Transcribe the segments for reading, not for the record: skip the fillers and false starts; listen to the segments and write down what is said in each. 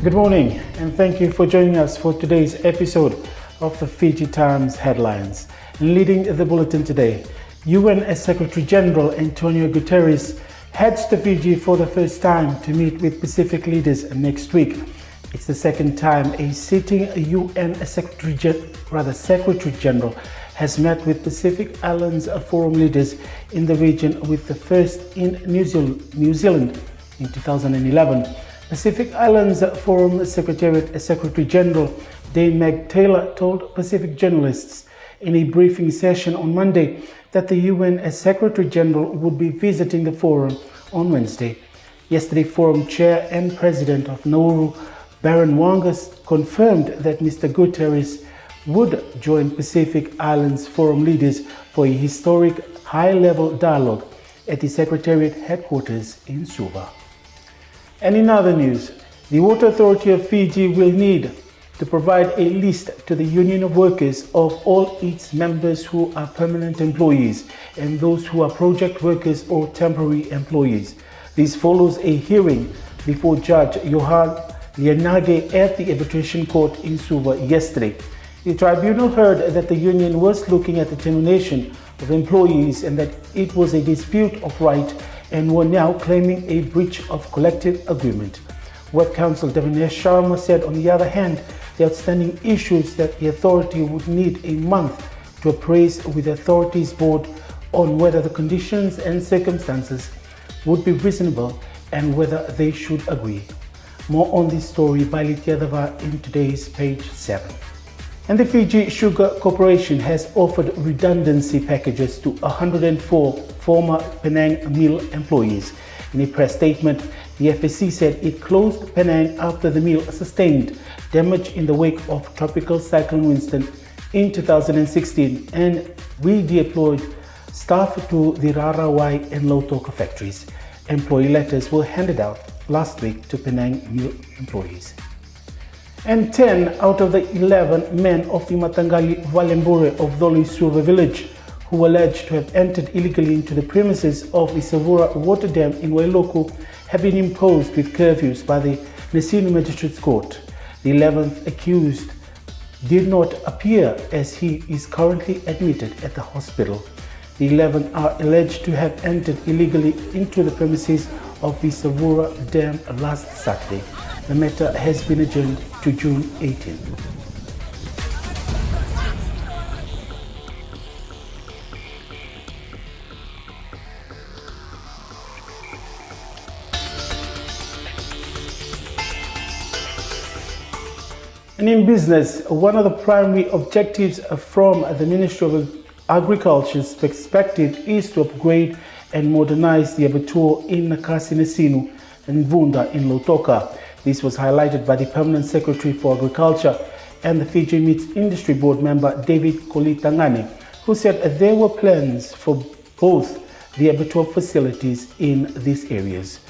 Good morning, and thank you for joining us for today's episode of the Fiji Times headlines. Leading the bulletin today, UN Secretary General Antonio Guterres heads to Fiji for the first time to meet with Pacific leaders next week. It's the second time a sitting UN Secretary General has met with Pacific Islands Forum leaders in the region, with the first in New Zealand in 2011. Pacific Islands Forum Secretary General Dame Meg Taylor told Pacific journalists in a briefing session on Monday that the UN Secretary General would be visiting the forum on Wednesday. Yesterday, Forum Chair and President of Nauru, Baron Wangas, confirmed that Mr. Guterres would join Pacific Islands Forum leaders for a historic high-level dialogue at the Secretariat headquarters in Suva. And in other news, the Water Authority of Fiji will need to provide a list to the Union of Workers of all its members who are permanent employees and those who are project workers or temporary employees. This follows a hearing before Judge Johan Lianage at the Arbitration Court in Suva yesterday. The tribunal heard that the union was looking at the termination of employees and that it was a dispute of right and were now claiming a breach of collective agreement. Work Counsel Devanesh Sharma said, on the other hand, the outstanding issues that the authority would need a month to appraise with the authority's board on whether the conditions and circumstances would be reasonable and whether they should agree. More on this story by Lityadava in today's page 7. And the Fiji Sugar Corporation has offered redundancy packages to 104 former Penang mill employees. In a press statement, the FSC said it closed Penang after the mill sustained damage in the wake of Tropical Cyclone Winston in 2016 and redeployed staff to the Rarawai and Lautoka factories. Employee letters were handed out last week to Penang mill employees. And 10 out of the 11 men of the Matangali Valembure of Doli Suva village who were alleged to have entered illegally into the premises of the Savura water dam in Wailoku have been imposed with curfews by the Nesinu Magistrates Court. The 11th accused did not appear as he is currently admitted at the hospital. The 11 are alleged to have entered illegally into the premises of the Savura dam last Saturday. The matter has been adjourned to June 18. And in business, one of the primary objectives from the Ministry of Agriculture's perspective is to upgrade and modernize the abattoir in Nakasi Nesinu and Vunda in Lautoka. This was highlighted by the Permanent Secretary for Agriculture and the Fiji Meats Industry Board member David Kolitangane, who said there were plans for both the abattoir facilities in these areas.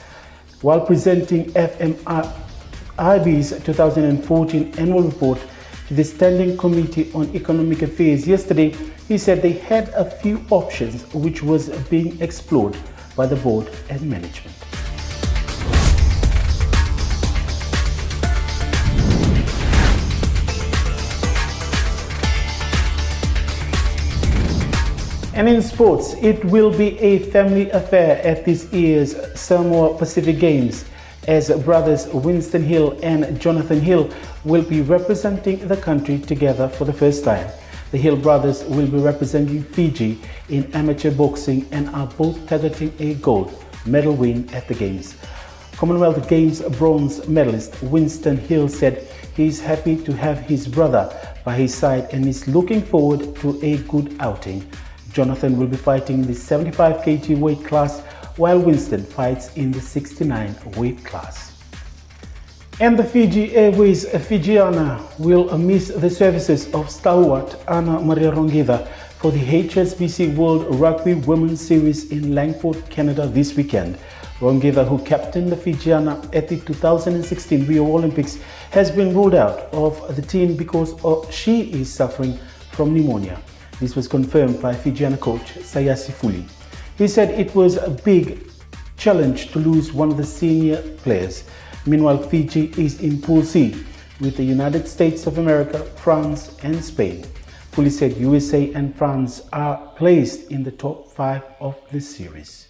While presenting FMIB's 2014 annual report to the Standing Committee on Economic Affairs yesterday, he said they had a few options which was being explored by the board and management. And in sports, it will be a family affair at this year's Samoa Pacific Games, as brothers Winston Hill and Jonathan Hill will be representing the country together for the first time. The Hill brothers will be representing Fiji in amateur boxing and are both targeting a gold medal win at the Games. Commonwealth Games bronze medalist Winston Hill said he is happy to have his brother by his side and is looking forward to a good outing. Jonathan will be fighting in the 75 kg weight class, while Winston fights in the 69 weight class. And the Fiji Airways Fijiana will miss the services of stalwart Ana Maria Ronguida for the HSBC World Rugby Women's Series in Langford, Canada this weekend. Ronguida, who captained the Fijiana at the 2016 Rio Olympics, has been ruled out of the team because she is suffering from pneumonia. This was confirmed by Fijiana coach Sayasi Fuli. He said it was a big challenge to lose one of the senior players. Meanwhile, Fiji is in Pool C with the United States of America, France and Spain. Police said USA and France are placed in the top 5 of this series.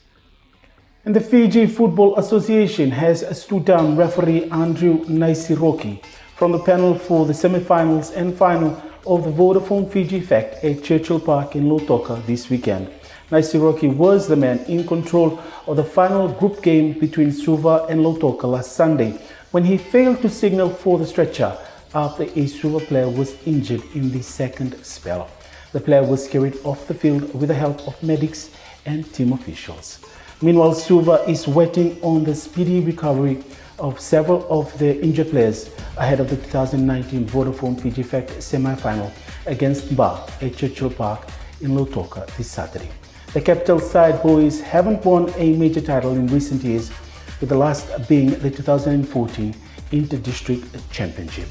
And the Fiji Football Association has stood down referee Andrew Naisiroki from the panel for the semi-finals and final of the Vodafone Fiji Fact at Churchill Park in Lautoka this weekend. Naisiroki was the man in control of the final group game between Suva and Lautoka last Sunday when he failed to signal for the stretcher after a Suva player was injured in the second spell. The player was carried off the field with the help of medics and team officials. Meanwhile, Suva is waiting on the speedy recovery of several of the injured players ahead of the 2019 Vodafone Fiji Fact semi-final against Ba at Churchill Park in Lautoka this Saturday. The capital side boys haven't won a major title in recent years, with the last being the 2014 Inter-District Championship.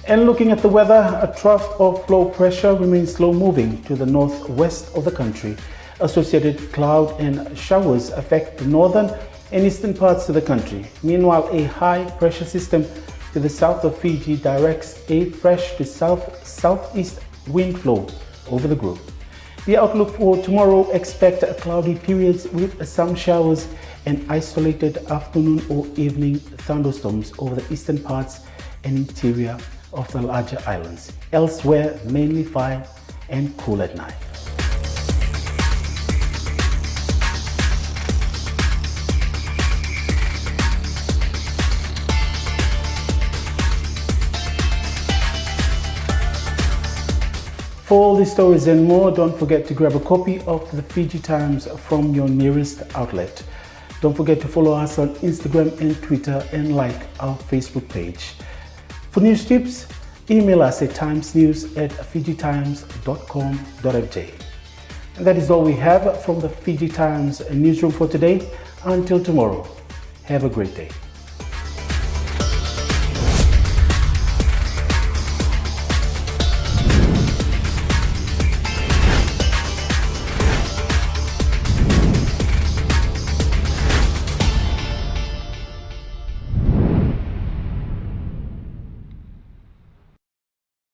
And looking at the weather, a trough of low pressure remains slow moving to the northwest of the country. Associated cloud and showers affect the northern and eastern parts of the country. Meanwhile, a high pressure system to the south of Fiji directs a fresh to southeast wind flow over the group. The outlook for tomorrow: expect cloudy periods with some showers and isolated afternoon or evening thunderstorms over the eastern parts and interior of the larger islands. Elsewhere, mainly fine and cool at night. For all these stories and more, don't forget to grab a copy of the Fiji Times from your nearest outlet. Don't forget to follow us on Instagram and Twitter and like our Facebook page. For news tips, email us at timesnews@fijitimes.com.fj. And that is all we have from the Fiji Times newsroom for today. Until tomorrow, have a great day.